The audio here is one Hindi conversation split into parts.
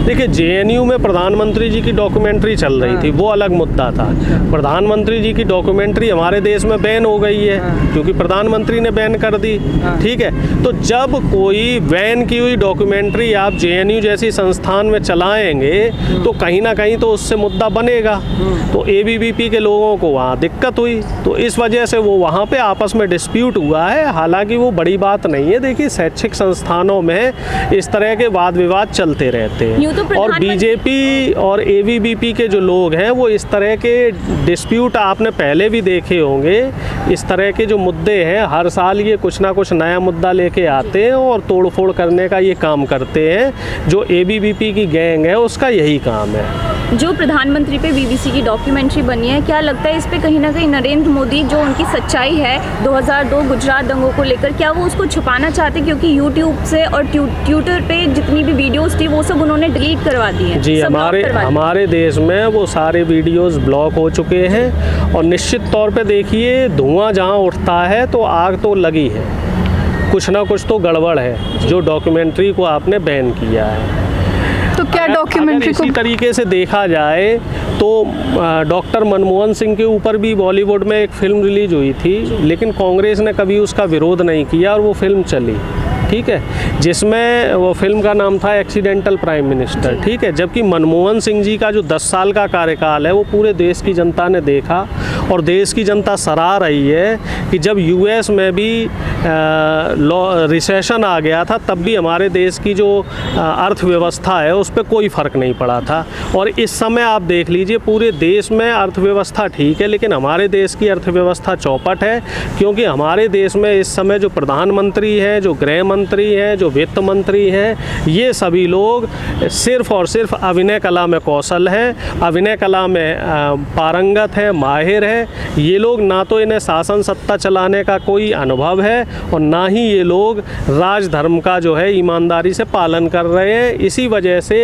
देखिए, जेएनयू में प्रधानमंत्री जी की डॉक्यूमेंट्री चल रही थी, वो अलग मुद्दा था। प्रधानमंत्री जी की डॉक्यूमेंट्री हमारे देश में बैन हो गई है क्योंकि प्रधानमंत्री ने बैन कर दी। ठीक है, तो जब कोई बैन की हुई डॉक्यूमेंट्री आप जेएनयू जैसी संस्थान में चलाएंगे तो कहीं ना कहीं तो उससे मुद्दा बनेगा। तो एबीवीपी के लोगों को वहाँ दिक्कत हुई, तो इस वजह से वो वहाँ पे आपस में डिस्प्यूट हुआ है। हालांकि वो बड़ी बात नहीं है। देखिए, शैक्षिक संस्थानों में इस तरह के वाद विवाद चलते रहते हैं और बीजेपी और एबीवीपी के जो लोग हैं वो इस तरह के डिस्प्यूट आपने पहले भी देखे होंगे। इस तरह के जो मुद्दे हैं, हर साल ये कुछ ना कुछ नया मुद्दा लेके आते हैं और तोड़फोड़ करने का ये काम करते हैं। जो एबीवीपी की गैंग है उसका यही काम है। जो प्रधानमंत्री पे बीबीसी की डॉक्यूमेंट्री बनी है, क्या लगता है इस पे कहीं ना कहीं नरेंद्र मोदी जो उनकी सच्चाई है 2002 गुजरात दंगों को लेकर, क्या वो उसको छुपाना चाहते? क्योंकि यूट्यूब से और ट्विटर पे जितनी भी वीडियोस थी वो सब उन्होंने डिलीट करवा दी है। जी, हमारे देश में वो सारे वीडियोस ब्लॉक हो चुके हैं और निश्चित तौर पे देखिए, धुआं जहाँ उठता है तो आग तो लगी है। कुछ ना कुछ तो गड़बड़ है जो डॉक्यूमेंट्री को आपने बैन किया है। तो क्या डॉक्यूमेंट्री को इसी तरीके से देखा जाए तो डॉक्टर मनमोहन सिंह के ऊपर भी बॉलीवुड में एक फिल्म रिलीज हुई थी, लेकिन कांग्रेस ने कभी उसका विरोध नहीं किया और वो फिल्म चली। ठीक है, जिसमें वो फिल्म का नाम था एक्सीडेंटल प्राइम मिनिस्टर। ठीक है, जबकि मनमोहन सिंह जी का जो 10 साल का कार्यकाल है वो पूरे देश की जनता ने देखा और देश की जनता सराह रही है कि जब यूएस में भी रिसेशन आ गया था तब भी हमारे देश की जो अर्थव्यवस्था है उस पर कोई फ़र्क नहीं पड़ा था। और इस समय आप देख लीजिए, पूरे देश में अर्थव्यवस्था ठीक है, लेकिन हमारे देश की अर्थव्यवस्था चौपट है क्योंकि हमारे देश में इस समय जो प्रधानमंत्री हैं, जो गृह मंत्री हैं, जो वित्त मंत्री हैं, ये सभी लोग सिर्फ और सिर्फ अभिनय कला में कौशल हैं, अभिनय कला में पारंगत हैं, माहिर हैं। ये लोग ना तो इन्हें शासन सत्ता चलाने का कोई अनुभव है और ना ही ये लोग राजधर्म का जो है ईमानदारी से पालन कर रहे हैं। इसी वजह से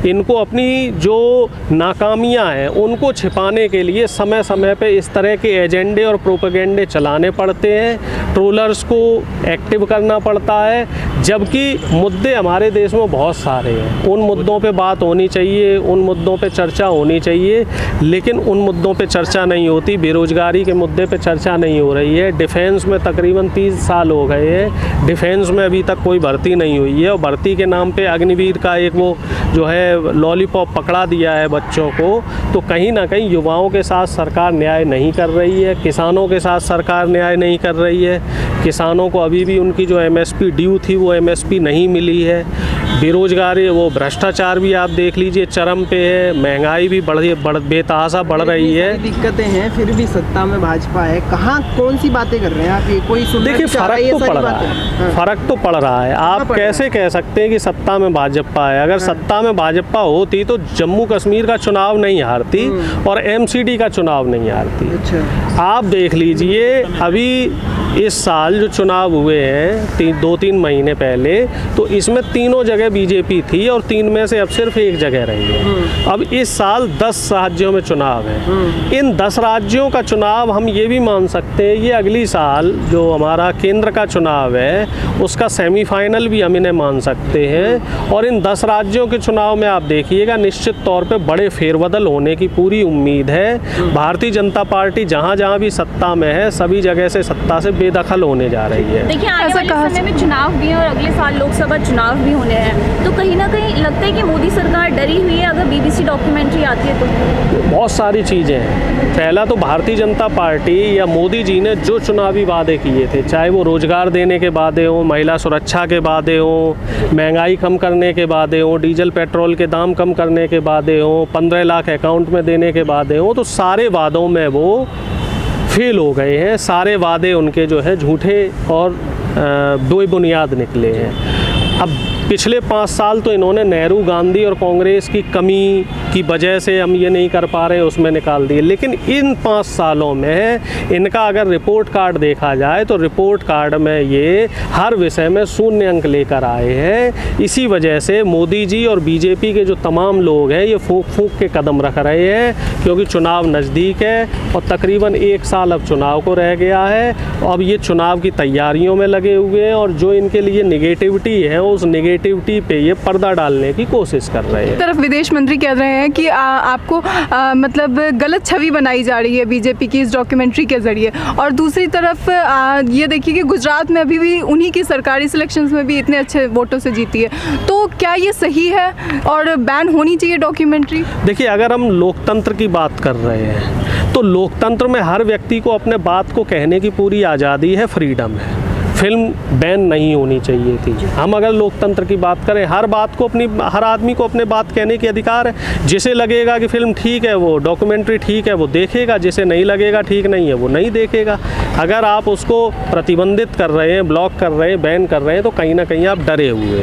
इनको अपनी जो नाकामियां हैं उनको छिपाने के लिए समय समय पे इस तरह के एजेंडे और प्रोपेगेंडे चलाने पड़ते हैं, ट्रोलर्स को एक्टिव करना पड़ता है। जबकि मुद्दे हमारे देश में बहुत सारे हैं, उन मुद्दों पे बात होनी चाहिए, उन मुद्दों पे चर्चा होनी चाहिए, लेकिन उन मुद्दों पे चर्चा नहीं होती। बेरोजगारी के मुद्दे पे चर्चा नहीं हो रही है। डिफेंस में तकरीबन 30 साल हो गए हैं, डिफेंस में अभी तक कोई भर्ती नहीं हुई है और भर्ती के नाम पे अग्निवीर का एक वो जो है लॉलीपॉप पकड़ा दिया है बच्चों को। तो कहीं ना कहीं युवाओं के साथ सरकार न्याय नहीं कर रही है, किसानों के साथ सरकार न्याय नहीं कर रही है। किसानों को अभी भी उनकी जो एमएसपी ड्यू थी वो एमएसपी नहीं मिली है। बेरोजगारी, वो भ्रष्टाचार भी आप देख लीजिए चरम पे है, महंगाई भी बेतहाशा बढ़ रही है। दिक्कतें हैं, फिर भी सत्ता में भाजपा है। कहाँ कौन सी बातें कर रहे हैं आप? ये कोई देखिए, फर्क तो पड़ रहा है, फर्क तो पड़ रहा है। आप कैसे कह सकते हैं कि सत्ता में भाजपा है? अगर सत्ता में भाजपा होती तो जम्मू कश्मीर का चुनाव नहीं हारती और एमसीडी का चुनाव नहीं हारती। अच्छा। आप देख लीजिए, अभी इस साल जो चुनाव हुए हैं 2-3 महीने पहले, तो इसमें तीनों जगह बीजेपी थी और 3 में से अब सिर्फ एक जगह रही है। अब इस साल 10 राज्यों में चुनाव है। इन 10 राज्यों का चुनाव हम ये भी मान सकते हैं, ये अगली साल जो हमारा केंद्र का चुनाव है उसका सेमीफाइनल भी हम इन्हें मान सकते हैं। और इन 10 राज्यों के चुनाव में आप देखिएगा, निश्चित तौर पे बड़े फेरबदल होने की पूरी उम्मीद है। भारतीय जनता पार्टी जहाँ जहाँ भी सत्ता में है, सभी जगह से सत्ता से बेदखल होने जा रही है। देखिए, आने वाले समय में चुनाव भी है और अगले साल लोकसभा चुनाव भी होने हैं, तो कहीं ना कहीं लगता है कि मोदी सरकार डरी हुई है अगर बीबीसी डॉक्यूमेंट्री आती है तो? बहुत सारी चीज़ें हैं। पहला तो भारतीय जनता पार्टी या मोदी जी ने जो चुनावी वादे किए थे, चाहे वो रोजगार देने के वादे हों, महिला सुरक्षा के वादे हों, महंगाई कम करने के वादे हों, डीजल पेट्रोल के दाम कम करने के वादे हों, 15 लाख अकाउंट में देने के वादे हों, तो सारे वादों में वो फेल हो गए हैं। सारे वादे उनके जो है झूठे और बेबुनियाद निकले हैं। अब पिछले 5 साल तो इन्होंने नेहरू, गांधी और कांग्रेस की कमी, की वजह से हम ये नहीं कर पा रहे हैं, उसमें निकाल दिए। लेकिन इन 5 सालों में इनका अगर रिपोर्ट कार्ड देखा जाए तो रिपोर्ट कार्ड में ये हर विषय में 0 अंक लेकर आए हैं। इसी वजह से मोदी जी और बीजेपी के जो तमाम लोग हैं ये फूंक फूंक के कदम रख रहे हैं, क्योंकि चुनाव नज़दीक है और तकरीबन 1 साल अब चुनाव को रह गया है। अब ये चुनाव की तैयारियों में लगे हुए हैं और जो इनके लिए नेगेटिविटी है उस नेगेटिविटी पे ये पर्दा डालने की कोशिश कर रहे हैं। तरफ विदेश मंत्री कह रहे हैं कि आपको मतलब गलत छवि बनाई जा रही है बीजेपी की इस डॉक्यूमेंट्री के जरिए, और दूसरी तरफ ये देखिए कि गुजरात में अभी भी उन्हीं की सरकारी सिलेक्शंस में भी इतने अच्छे वोटों से जीती है। तो क्या ये सही है और बैन होनी चाहिए डॉक्यूमेंट्री? देखिए, अगर हम लोकतंत्र की बात कर रहे हैं तो लोकतंत्र में हर व्यक्ति को अपने बात को कहने की पूरी आज़ादी है, फ्रीडम है। फिल्म बैन नहीं होनी चाहिए थी। हम अगर लोकतंत्र की बात करें, हर आदमी को अपने बात कहने के अधिकार है। जिसे लगेगा कि फिल्म ठीक है, वो डॉक्यूमेंट्री ठीक है, वो देखेगा। जिसे नहीं लगेगा ठीक नहीं है, वो नहीं देखेगा। अगर आप उसको प्रतिबंधित कर रहे हैं, ब्लॉक कर रहे हैं, बैन कर रहे हैं, तो कहीं ना कहीं आप डरे हुए हैं।